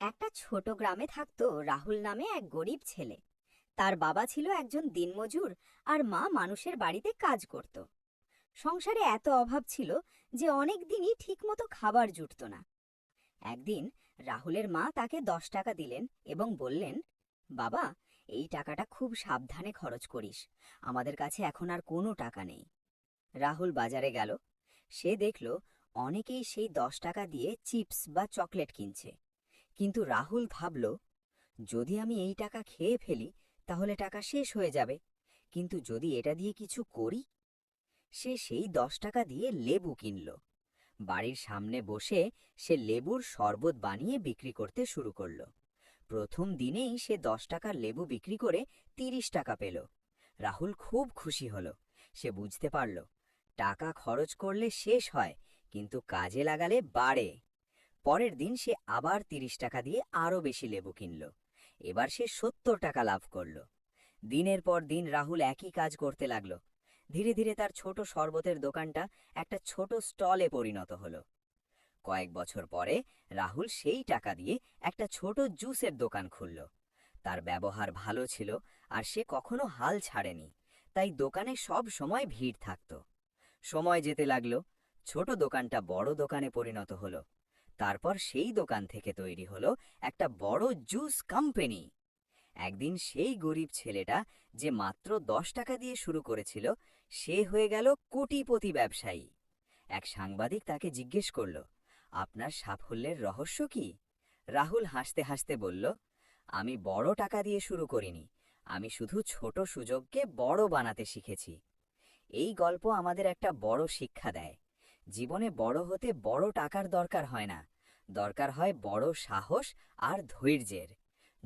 একটা ছোট গ্রামে থাকতো রাহুল নামে এক গরিব ছেলে। তার বাবা ছিল একজন দিনমজুর আর মা মানুষের বাড়িতে কাজ করত। সংসারে এত অভাব ছিল যে অনেক দিনই ঠিকমতো খাবার জুটত না। একদিন রাহুলের মা তাকে 10 টাকা দিলেন এবং বললেন, বাবা, এই টাকাটা খুব সাবধানে খরচ করিস, আমাদের কাছে এখন আর কোনো টাকা নেই। রাহুল বাজারে গেল। সে দেখল অনেকেই সেই 10 টাকা দিয়ে চিপস বা চকলেট কিনছে। কিন্তু রাহুল ভাবল, যদি আমি এই টাকা খেয়ে ফেলি তাহলে টাকা শেষ হয়ে যাবে, কিন্তু যদি এটা দিয়ে কিছু করি। সে সেই 10 টাকা দিয়ে লেবু কিনল। বাড়ির সামনে বসে সে লেবুর শরবত বানিয়ে বিক্রি করতে শুরু করল। প্রথম দিনেই সে 10 টাকার লেবু বিক্রি করে 30 টাকা পেল। রাহুল খুব খুশি হল। সে বুঝতে পারল, টাকা খরচ করলে শেষ হয়, কিন্তু কাজে লাগালে বাড়ে। পরের দিন সে আবার 30 টাকা দিয়ে আরও বেশি লেবু কিনল। এবার সে 70 টাকা লাভ করল। দিনের পর দিন রাহুল একই কাজ করতে লাগল। ধীরে ধীরে তার ছোট শরবতের দোকানটা একটা ছোট স্টলে পরিণত হলো। কয়েক বছর পরে রাহুল সেই টাকা দিয়ে একটা ছোট জুসের দোকান খুলল। তার ব্যবহার ভালো ছিল আর সে কখনো হাল ছাড়েনি, তাই দোকানে সব সময় ভিড় থাকত। সময় যেতে লাগলো, ছোট দোকানটা বড় দোকানে পরিণত হলো। তারপর সেই দোকান থেকে তৈরি হলো একটা বড় জুস কোম্পানি। একদিন সেই গরিব ছেলেটা, যে মাত্র 10 টাকা দিয়ে শুরু করেছিল, সে হয়ে গেল কোটিপতি ব্যবসায়ী। এক সাংবাদিক তাকে জিজ্ঞেস করল, আপনার সাফল্যের রহস্য কি? রাহুল হাসতে হাসতে বলল, আমি বড় টাকা দিয়ে শুরু করিনি, আমি শুধু ছোট সুযোগকে বড় বানাতে শিখেছি। এই গল্প আমাদের একটা বড় শিক্ষা দেয়। জীবনে বড় হতে বড় টাকার দরকার হয় না, দরকার হয় বড় সাহস আর ধৈর্যের।